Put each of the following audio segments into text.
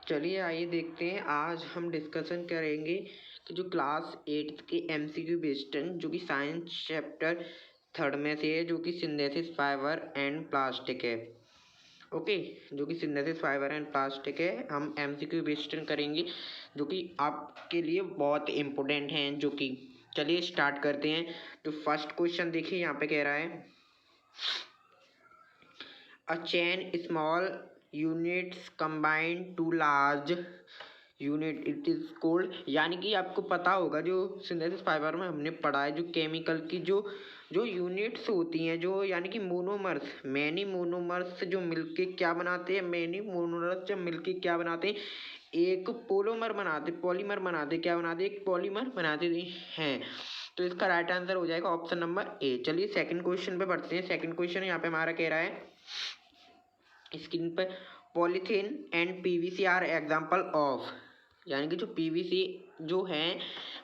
चलिए आइए देखते हैं। आज हम डिस्कशन करेंगे कि जो क्लास 8 के MCQ क्वेश्चन जो कि साइंस चैप्टर 3 में से है, जो कि सिंथेसिस फाइबर एंड प्लास्टिक है। ओके, जो कि सिंथेसिस फाइबर एंड प्लास्टिक है, हम MCQ क्वेश्चन करेंगे जो कि आपके लिए बहुत इम्पोर्टेंट हैं। जो कि चलिए स्टार्ट करते हैं। तो फर्स्ट क्वेश्चन देखिए, यहाँ पे कह रहा है a chain small units combined to large unit it is cold. यानी कि आपको पता होगा जो सिंथेसिस फाइबर में हमने पढ़ा है, जो केमिकल की जो जो यूनिट्स होती हैं, जो यानी कि मोनोमर्स, मैनी मोनोमर्स जो मिलके क्या बनाते हैं, मैनी मोनोमर्स जब मिलके क्या बनाते हैं, एक पोलोमर बनाते, पॉलीमर बनाते, क्या बनाते, एक पॉलीमर बनाते हैं। तो इसका राइट आंसर हो जाएगा ऑप्शन नंबर ए। चलिए सेकंड क्वेश्चन पे बढ़ते हैं। सेकंड क्वेश्चन यहाँ पे हमारा कह रहा है स्क्रीन पर polythene and PVC are example of. यानी कि जो PVC जो है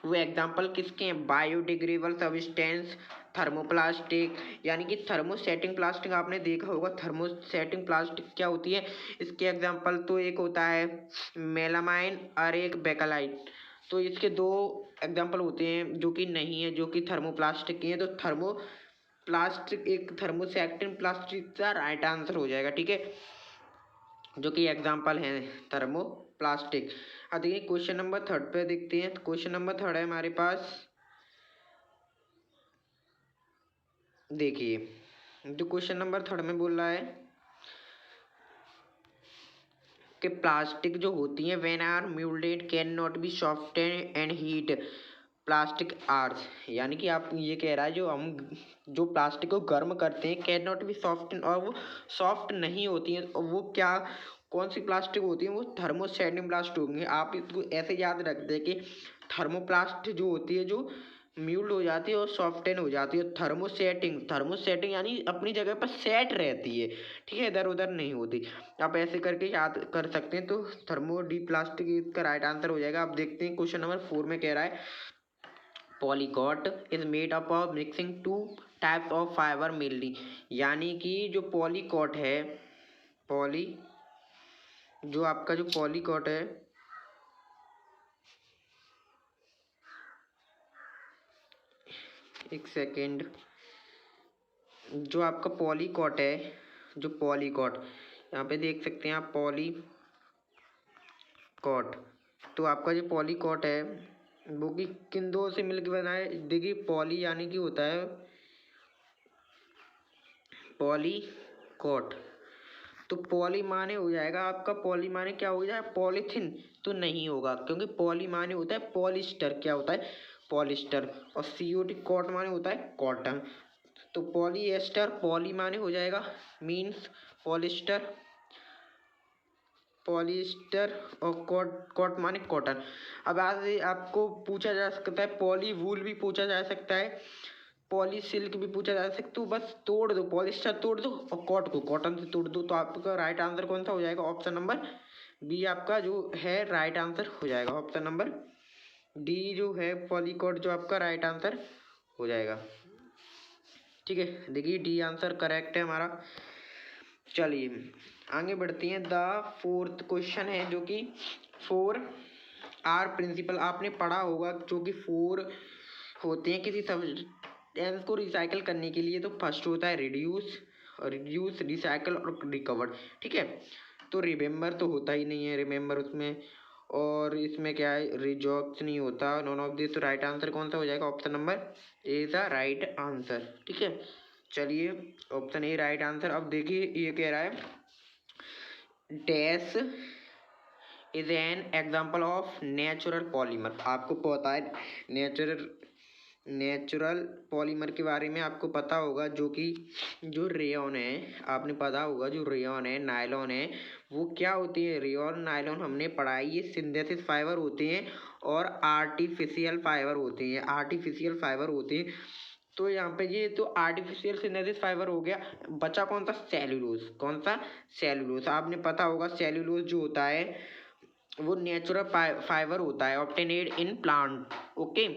वो एग्जाम्पल किसके हैं, बायोडिग्रेडेबल सब्सटेंस, थर्मोप्लास्टिक। यानी कि थर्मोसेटिंग प्लास्टिक आपने देखा होगा। थर्मोसेटिंग प्लास्टिक क्या होती है, इसके एग्जाम्पल तो एक होता है मेलामाइन और एक बेकालाइट। तो इसके दो एग्जाम्पल होते हैं जो कि नहीं है, जो कि थर्मोप्लास्टिक की है। तो थर्मोप्लास्टिक एक थर्मोसेटिंग प्लास्टिक का राइट आंसर हो जाएगा। ठीक है, जो कि एग्जाम्पल है थर्मोप्लास्टिक। अब देखिए क्वेश्चन नंबर 3 पे देखते हैं। क्वेश्चन नंबर 3 है हमारे पास। देखिए जो क्वेश्चन नंबर 3 में बोल रहा है कि प्लास्टिक जो होती है when are moulded can not be soften and heat plastic आर्स। यानी कि आप ये कह रहा है जो हम जो प्लास्टिक को गर्म करते हैं कैन नॉट बी सॉफ्टेन, और वो सॉफ्ट नहीं होती है। और वो क्या, कौन सी प्लास्टिक होती है, वो थर्मोसेटिंग प्लास्टिक होंगे। आप इसको ऐसे याद रखते हैं कि थर्मोप्लास्ट जो होती है जो म्यूल्ड हो जाती है और सॉफ्टेन हो जाती है। थर्मोसेटिंग यानी अपनी जगह पर सेट रहती है। ठीक है, इधर उधर नहीं होती। आप ऐसे करके याद कर सकते हैं। तो थर्मो डी प्लास्टिक इसका राइट आंसर हो जाएगा। आप देखते हैं क्वेश्चन नंबर 4 में कह रहा है polycot is made up of mixing two types of fibre mainly. यानी कि जो पॉलीकॉट है, पॉली जो आपका जो पॉलीकॉट है, एक सेकेंड, जो आपका पॉलीकॉट है, जो पॉलीकॉट यहाँ पे देख सकते हैं आप पॉलीकॉट। तो आपका जो पॉलीकॉट है वो कि किन दो से मिलकर बना है। देखिए पॉली यानी कि होता है पॉलीकॉट। तो पॉली माने हो जाएगा आपका, पॉली माने क्या हो जाएगा, पॉलीथिन तो नहीं होगा, क्योंकि पॉली माने होता है पॉलिस्टर, क्या होता है पॉलिस्टर। और COT कॉट माने होता है कॉटन। तो पॉलीएस्टर, पॉली माने हो जाएगा मीन्स पॉलिस्टर, पॉलिस्टर, और कॉट माने कॉटन। अब आज आपको पूछा जा सकता है पॉली वूल भी पूछा जा सकता है, पॉली सिल्क भी पूछा जा सकता है। तो बस तोड़ दो, पॉलिस्टर तोड़ दो और कॉट को कॉटन से तोड़ दो। तो आपका राइट आंसर कौन सा हो जाएगा, ऑप्शन नंबर बी आपका जो है राइट आंसर हो जाएगा। ऑप्शन नंबर डी जो है पॉलीकॉट जो आपका राइट आंसर हो जाएगा। ठीक है, देखिए डी आंसर करेक्ट है हमारा। चलिए आगे बढ़ते हैं। द फोर्थ क्वेश्चन है जो कि 4R प्रिंसिपल आपने पढ़ा होगा, जो कि 4 होते हैं किसी सब्सटेंस को रिसाइकल करने के लिए। तो फर्स्ट होता है रिड्यूस, रिसाइकल और रिकवर्ड। ठीक है, तो रिमेंबर तो होता ही नहीं है, रिमेंबर उसमें। और इसमें क्या है, रिजॉक्स नहीं होता, नॉन ऑफ दिस। तो राइट आंसर कौन सा हो जाएगा, option number A is the right answer. ठीक है, चलिए ऑप्शन ए राइट आंसर। अब देखिए ये कह रहा है dash is an example of natural polymer. आपको पता है नेचुरल पॉलीमर के बारे में आपको पता होगा, जो कि जो रेयॉन है, आपने पता होगा जो रेयॉन है, नायलॉन है, वो क्या होती है, रेयॉन नायलॉन हमने पढ़ा है, ये सिंथेसिस फाइबर होते हैं और आर्टिफिशियल फाइबर होते हैं, आर्टिफिशियल फाइबर होते हैं। तो यहाँ पे ये तो आर्टिफिशियल सिंथेसिस फाइबर हो गया। बचा कौन सा, सेल्यूलोज। कौन सा, सेल्यूलोज। आपने पता होगा सेल्यूलोज जो होता है वो नेचुरल फाइबर होता है, ऑब्टेनेड इन प्लांट। ओके,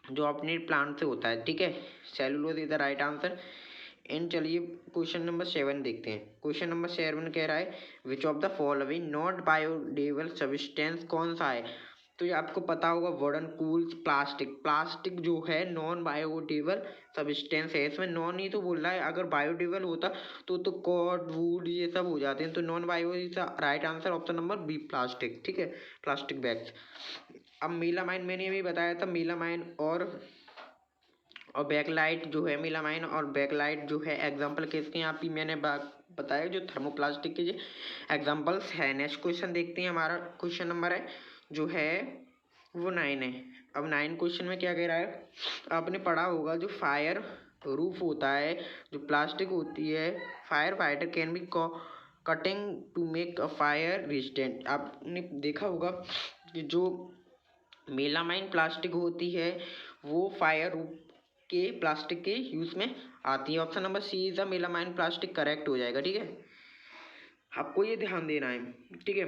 जो ऑब्टेनेड प्लांट से होता है। ठीक है, cellulose is the right answer. And चलिए क्वेश्चन नंबर 7 देखते हैं। क्वेश्चन नंबर 7 कह रहा है विच of the following not biodegradable substance कौन सा है। तो ये आपको पता होगा वुडन कूल्स प्लास्टिक जो है नॉन बायोडिग्रेडेबल सब्सटेंस है। इसमें नॉन ही तो बोल रहा है, अगर बायोडिग्रेडेबल होता तो कॉर्ड वुड ये सब हो जाते हैं। तो non bio is right answer option number B plastic. ठीक है, प्लास्टिक बैग्स। अब मेलामाइन मैंने भी बताया था, मेलामाइन और बैकलाइट जो है, मेलामाइन और बैकलाइट जो है एग्जाम्पल किसके यहाँ पे मैंने बताया जो थर्मोप्लास्टिक के एग्जाम्पल्स है। नेक्स्ट क्वेश्चन देखते हैं। हमारा क्वेश्चन नंबर है जो है वो 9 है। अब 9 क्वेश्चन में क्या कह रहा है, आपने पढ़ा होगा जो फायर रूफ होता है, जो प्लास्टिक होती है, fire fighter can be coating to make a fire resistant. आपने देखा होगा कि जो मेलामाइन प्लास्टिक होती है वो फायर रूफ के प्लास्टिक के यूज में आती है। Option number C is the melamine plastic correct हो जाएगा। ठीक है, आपको ये ध्यान देना है। ठीक है,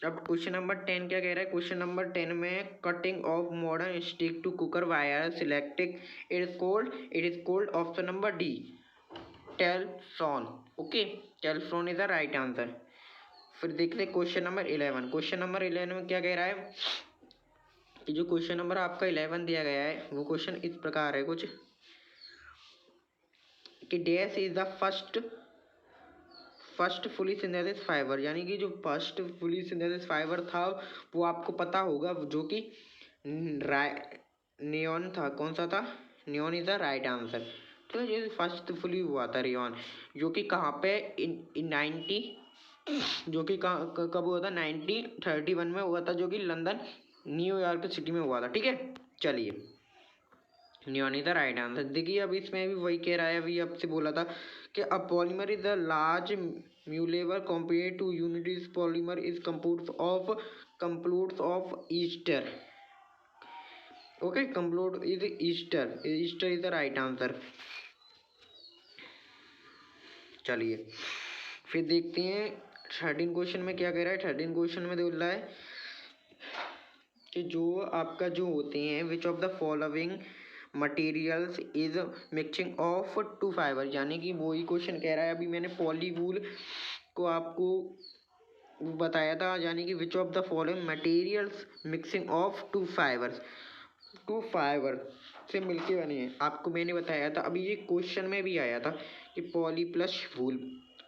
अब क्वेश्चन नंबर 10 क्या कह रहा है। क्वेश्चन नंबर 10 में cutting of modern stick to cooker wire selecting it is cold option number D Teflon. Okay, Teflon is the right answer. फिर देख ले क्वेश्चन नंबर 11। क्वेश्चन नंबर 11 में क्या कह रहा है कि जो क्वेश्चन नंबर आपका 11 दिया गया है वो क्वेश्चन इस प्रकार है कुछ कि dash is the first fully synthesis fibre, यानी कि जो फर्स्ट फुली सिंथेसिस फाइबर था वो आपको पता होगा जो कि नियॉन था। कौन सा था? Neon is the right answer. तो ये फर्स्ट फुली हुआ था रियॉन, जो कि कहाँ पे इन 90 जो कि कब हुआ था 1931 में हुआ था, जो कि लंदन न्यूयॉर्क सिटी में हुआ था। ठीक है, चलिए neon is the right answer. देखिए अब इसमें भी वही कह रहा है, अभी आपसे बोला था कि a polymer is the large molecule compare to unit polymer is compounds of ester. Okay, compound is ester is the right answer. चलिए फिर देखते हैं 13 क्वेश्चन में क्या कह रहा है। 13 क्वेश्चन में बोल रहा है कि जो आपका जो होते हैं which of the following materials is mixing of two fibre, यानी कि वही क्वेश्चन कह रहा है। अभी मैंने पॉलीवूल को आपको बताया था, यानी कि which of the following materials mixing of two fibre से मिलके बने हैं, आपको मैंने बताया था। अभी ये क्वेश्चन में भी आया था कि पॉली प्लस वूल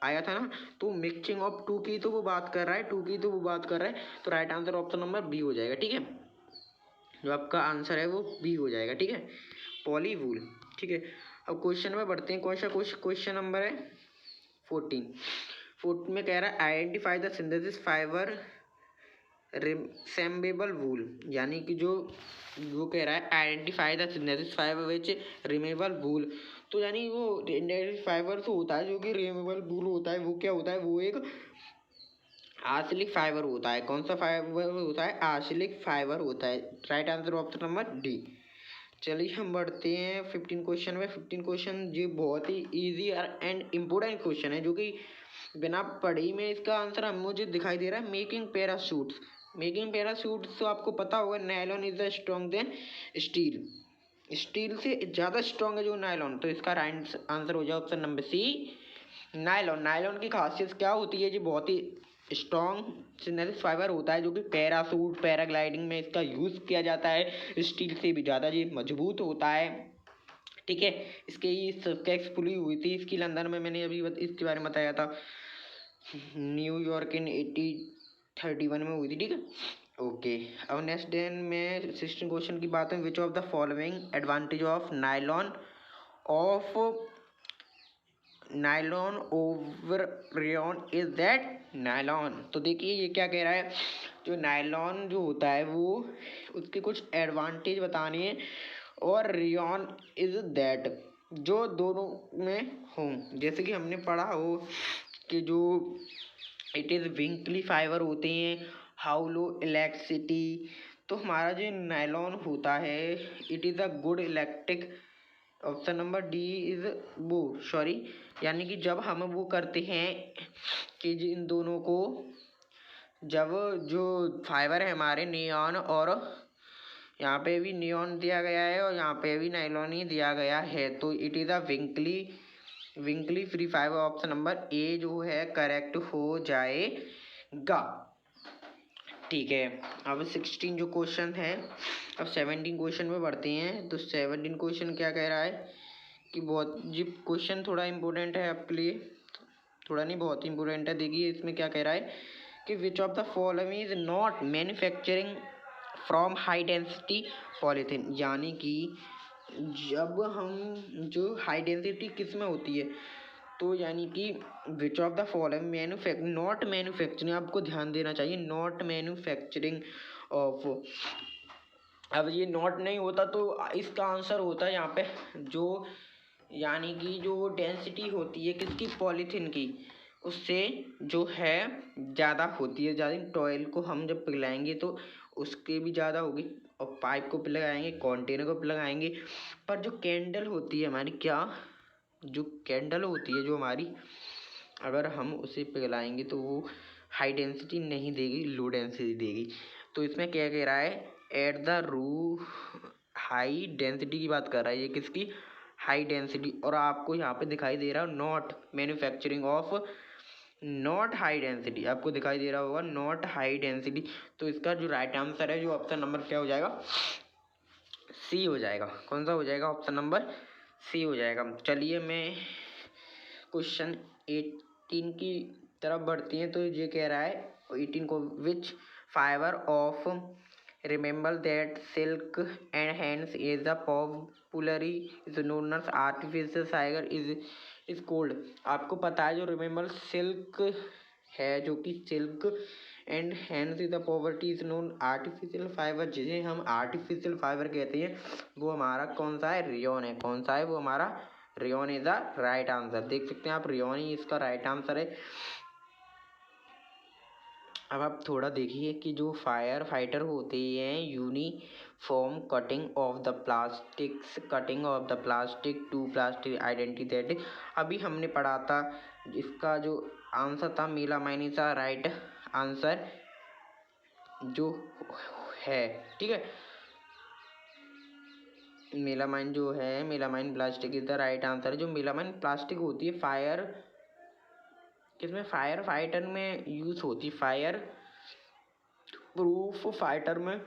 आया था ना, तो मिक्सिंग ऑफ टू की तो वो बात कर रहा है, तो right answer option number B हो जाएगा। ठीक है, जो आपका आंसर है वो बी हो जाएगा। ठीक है, पॉली वूल। ठीक है, अब क्वेश्चन में बढ़ते हैं। कौन सा क्वेश्चन नंबर है 14 में कह रहा है identify the synthesis fibre resemble wool, यानी कि जो वो कह रहा है identify the synthesis fibre which resemble wool. तो यानी वो फाइबर तो होता है जो कि रिमेबल वूल होता है, वो क्या होता है, वो एक आर्सेनिक फाइबर होता है। कौन सा फाइबर होता है? आर्सेनिक फाइबर होता है। Right answer option number D. चलिए हम बढ़ते हैं 15 क्वेश्चन में। 15 क्वेश्चन ये बहुत ही इजी एंड इम्पोर्टेंट क्वेश्चन है, जो कि बिना पढ़े ही में इसका आंसर हम मुझे दिखाई दे रहा है। मेकिंग पैराशूट्स तो आपको पता होगा nylon is the strong than steel से ज़्यादा स्ट्रॉन्ग है जो नायलॉन, तो इसका राइट आंसर हो जाए ऑप्शन नंबर सी नायलॉन की खासियत क्या होती है जी? बहुत ही स्ट्रॉन्ग सिंथेसिस फाइबर होता है, जो कि पैरासूट पैराग्लाइडिंग में इसका यूज़ किया जाता है। स्टील से भी ज़्यादा ये मजबूत होता है। ठीक है, इसकी सक्सेस फुली हुई थी इसकी लंदन में, मैंने अभी इसके बारे में बताया था, न्यूयॉर्क इन 1831 में हुई थी। ठीक है, ओके। अब नेक्स्ट देन में 16 क्वेश्चन की बात है। विच of the following advantage of nylon over rayon is that nylon. तो देखिए ये क्या कह रहा है, जो नायलॉन जो होता है वो उसके कुछ एडवांटेज बताने हैं, और रेयॉन इज दैट जो दोनों में हों। जैसे कि हमने पढ़ा हो कि जो इट इज़ विंकली फाइबर होते हैं, हाउ लो इलेक्ट्रिसिटी। तो हमारा जो नायलॉन होता है it is a good electric. Option number D is वो सॉरी, यानी कि जब हम वो करते हैं कि इन दोनों को, जब जो फाइबर है हमारे नियॉन, और यहाँ पे भी नियॉन दिया गया है और यहाँ पे भी नायलॉन ही दिया गया है, तो it is a wrinkly wrinkly free fibre, option number A जो है करेक्ट हो जाएगा। ठीक है, अब 16 जो क्वेश्चन है, अब 17 क्वेश्चन में बढ़ते हैं। तो 17 क्वेश्चन क्या कह रहा है कि बहुत जी क्वेश्चन थोड़ा इम्पोर्टेंट है आपके लिए, थोड़ा नहीं बहुत इम्पोर्टेंट है। देखिए इसमें क्या कह रहा है कि which of the following is not manufacturing from high density polythene, यानी कि जब हम जो हाई डेंसिटी किस में होती है, तो यानी कि which of the following not manufacturing, आपको ध्यान देना चाहिए, नॉट मैन्युफैक्चरिंग ऑफ। अब ये नॉट नहीं होता तो इसका आंसर होता है यहाँ पे जो, यानी कि जो डेंसिटी होती है किसकी, पॉलीथीन की, उससे जो है ज़्यादा होती है। ज़्यादा टॉयल को हम जब पिघलाएंगे तो उसके भी ज़्यादा होगी, और पाइप को पिघलाएंगे, कंटेनर को पिघलाएंगे। पर जो कैंडल होती है हमारी, क्या जो कैंडल होती है जो हमारी, अगर हम उसे पिघलाएंगे तो वो हाई डेंसिटी नहीं देगी, लो डेंसिटी देगी। तो इसमें क्या कह रहा है, एट द रू हाई डेंसिटी की बात कर रहा है ये, किसकी, हाई डेंसिटी। और आपको यहाँ पे दिखाई दे रहा है not manufacturing of, not high density, आपको दिखाई दे रहा होगा नॉट हाई डेंसिटी। तो इसका जो राइट आंसर है जो ऑप्शन नंबर क्या हो जाएगा, सी हो जाएगा। कौन सा हो जाएगा, ऑप्शन नंबर सी हो जाएगा। चलिए मैं क्वेश्चन 18 की तरफ बढ़ती हैं। तो ये कह रहा है 18 को, which fibre of remember that silk and hands is the popularly is known as artificial fibre is cold. आपको पता है जो रिमेंबर सिल्क है, जो कि silk and hands is the poverty is known artificial fibre, जिसे हम आर्टिफिशियल फाइबर कहते हैं, वो हमारा कौन सा है, रेयॉन है। कौन सा है वो हमारा, rayon is the right answer. देख सकते हैं आप, रेयॉन ही इसका राइट आंसर है। अब आप थोड़ा देखिए कि जो फायर फाइटर होते हैं, uniform coating of the plastics, coating of the plastic to plastic identity, अभी हमने पढ़ा था। इसका जो आंसर था melamine is the right answer जो है, ठीक है। मेलामाइन जो है, melamine plastic is the right answer. जो मेलामाइन प्लास्टिक होती है फायर, किसमें, फायर फाइटर में यूज होती, फायर प्रूफ फाइटर में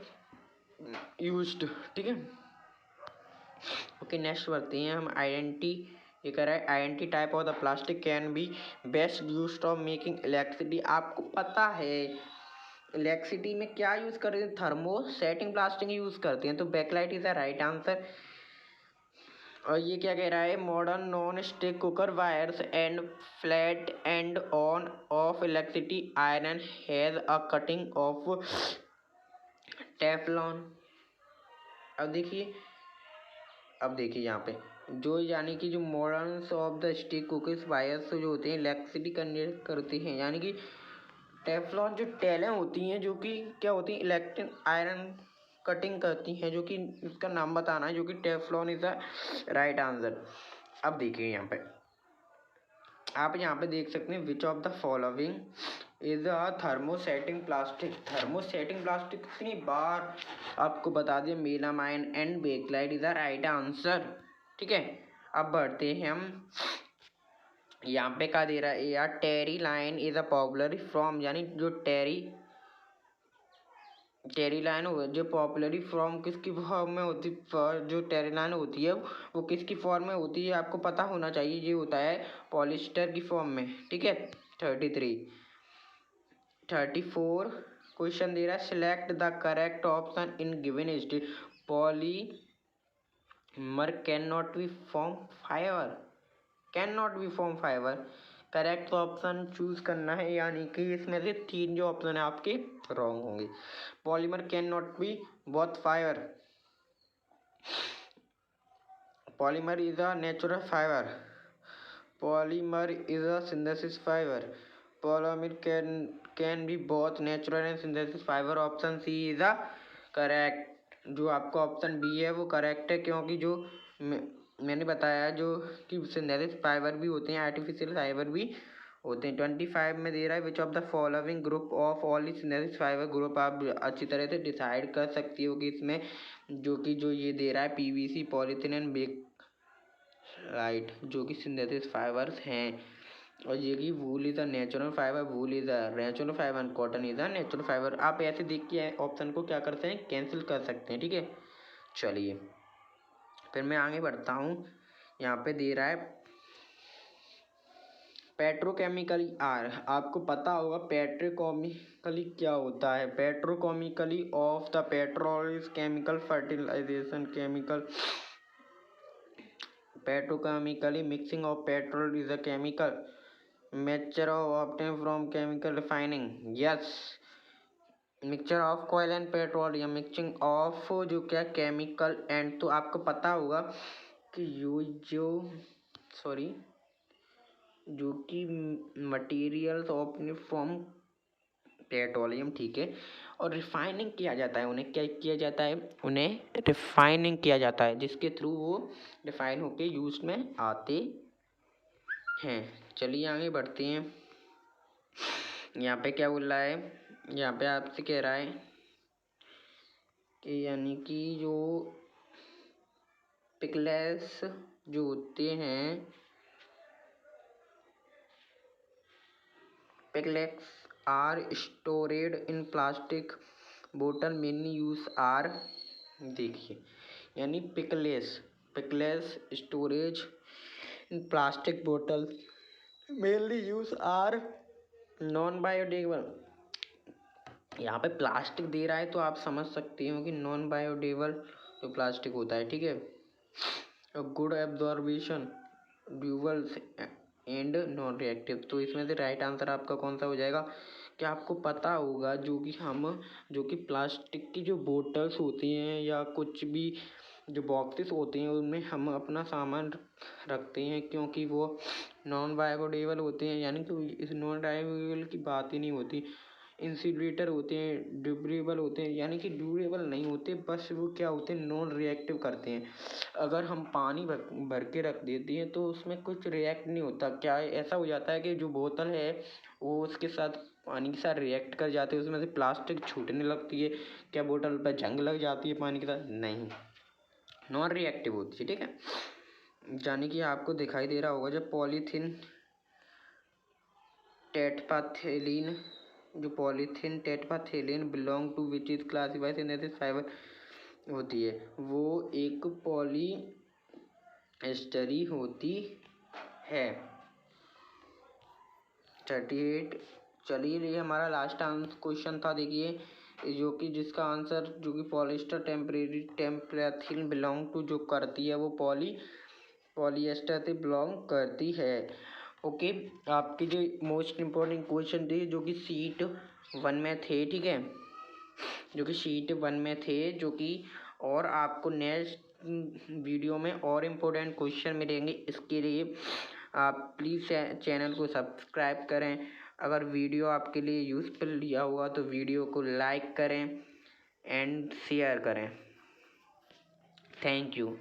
यूज्ड, ठीक है। ओके नेक्स्ट बढ़ते हैं हम। आइडेंटी ये कह रहा है identity type of the plastic can be best used of making electricity. आपको पता है इलेक्ट्रिसिटी में क्या यूज करते हैं, थर्मोसेटिंग प्लास्टिक यूज करते हैं। तो bakelite is the right answer. और ये क्या कह रहा है, modern non stick cooker wares and flat and on off electricity iron has a coating of Teflon. अब देखिए यहाँ पे जो, यानी कि जो modern of the stick cookies wares जो होते हैं इलेक्ट्रिसिटी कन्वर्ट करते हैं, यानी कि टेफ्लॉन जो टेलें होती हैं जो कि क्या होती हैं, इलेक्ट्रिक आयरन कटिंग करती हैं, जो कि इसका नाम बताना है, जो कि Teflon is the right answer. अब देखिए यहाँ पे, आप यहाँ पे देख सकते हैं which of the following is a thermosetting plastic. Thermosetting plastic कितनी बार आपको बता दिया, melamine and bakelite is the right answer, ठीक है। अब बढ़ते हैं हम, यहाँ पे क्या दे रहा है यार, terylene is a popular from, यानी जो टेरी लाइन हो, जो पॉपुलरी फॉर्म किसकी फॉर्म में होती, जो टेरी लाइन होती है वो किसकी फॉर्म में होती है, आपको पता होना चाहिए। ये होता है पॉलिस्टर की फॉर्म में, ठीक है। 34 क्वेश्चन दे रहा है, select the correct option in given state. Polymer can not B form fibre, can not B form fibre, correct option choose करना है, यानी कि इसमें से 3 जो ऑप्शन है आपके रॉन्ग होंगे। Polymer can not be both fibre, polymer is a natural fibre, polymer is a synthesis fibre, polymer can be both natural and synthesis fibre. Option C is a correct. जो आपका option B है वो correct है, क्योंकि जो मैंने बताया जो कि सिंथेसिस फाइबर भी होते हैं, आर्टिफिशियल फाइबर भी होते हैं। 25 में दे रहा है विच of the following group of all synthesis fiber group. आप अच्छी तरह से डिसाइड कर सकती हो कि इसमें जो ये दे रहा है पीवीसी, पॉलीथीन एंड राइट, जो कि सिंथेसिस फाइबर्स हैं। और ये कि वूल is a natural fibre, wool is a natural fibre and cotton is a natural fibre. आप ऐसे देख के ऑप्शन को क्या करते हैं, कैंसिल कर सकते हैं। ठीक है, चलिए फिर मैं आगे बढ़ता हूँ। यहाँ पे दे रहा है पेट्रोकेमिकली आर। आपको पता होगा पेट्रोकेमिकली क्या होता है। Petrochemically of the petrol is chemical fertilization chemical. Petrochemically mixing of petrol is a chemical mixture of obtained from chemical refining. Yes, mixture of कोयल एंड पेट्रोल या मिक्सिंग ऑफ जो क्या केमिकल एंड। तो आपको पता होगा कि जो सॉरी जो कि मटेरियल्स ऑफ फ्रॉम पेट्रोलियम। ठीक है, और रिफाइनिंग किया जाता है उन्हें, क्या किया जाता है, उन्हें रिफाइनिंग किया जाता है, जिसके थ्रू वो रिफाइन होके यूज में आते हैं। चलिए आगे बढ़ते हैं। यहाँ पे क्या बोल रहा है, यहाँ पे आपसे कह रहा है कि यानी कि जो पिकलेस जो होते हैं, pickles are stored in plastic बोतल मेनली यूज आर। देखिए यानी पिकलेस स्टोरेज इन प्लास्टिक बोतल mainly use are non biodegradable. यहाँ पे प्लास्टिक दे रहा है तो आप समझ सकते हो कि नॉन बायोडिग्रेडेबल जो प्लास्टिक होता है। ठीक है, गुड एब्जॉर्बिशन ड्यूबल्स एंड नॉन रिएक्टिव। तो इसमें से राइट आंसर आपका कौन सा हो जाएगा। क्या आपको पता होगा जो कि प्लास्टिक की जो बोतल्स होती हैं या कुछ भी जो बॉक्सेस होते हैं उनमें हम अपना सामान रखते हैं, क्योंकि वो नॉन बायोडिग्रेडेबल होते हैं। यानी कि इस नॉन बायोडिग्रेडेबल की बात ही नहीं होती। इंसुलेटर होते हैं, ड्यूरेबल होते हैं, यानी कि ड्यूरेबल नहीं होते, बस वो क्या होते हैं, नॉन रिएक्टिव करते हैं। अगर हम पानी भर के रख देते हैं तो उसमें कुछ रिएक्ट नहीं होता। क्या ऐसा हो जाता है कि जो बोतल है वो उसके साथ पानी के साथ रिएक्ट कर जाते हैं, उसमें से प्लास्टिक छूटने लगती है। क्या बोतल पर जंग लग जाती है पानी के साथ, नहीं, नॉन रिएक्टिव होती है। ठीक है, यानी कि आपको दिखाई दे रहा होगा जब पॉलीथीन टेट्रापैथिलीन, जो पॉलीथीन टेट्रापैथिलीन belong to which is classified synthetic fibre होती है, वो एक पॉलीएस्टरी होती है। 38। चलिए ये हमारा लास्ट क्वेश्चन था। देखिए जो कि जिसका आंसर जो कि पॉलिएस्टर टेम्परेथिन बिलोंग टू जो करती है वो पॉलिएस्टर से बिलोंग करती है। ओके, आपके जो मोस्ट इम्पोर्टेंट क्वेश्चन थे जो कि शीट 1 में थे। ठीक है, जो कि शीट 1 में थे, जो कि और आपको नेक्स्ट वीडियो में और इम्पोर्टेंट क्वेश्चन मिलेंगे। इसके लिए आप प्लीज़ चैनल को सब्सक्राइब करें। अगर वीडियो आपके लिए यूज़फुल लिया हुआ तो वीडियो को लाइक करें एंड शेयर करें। Thank you.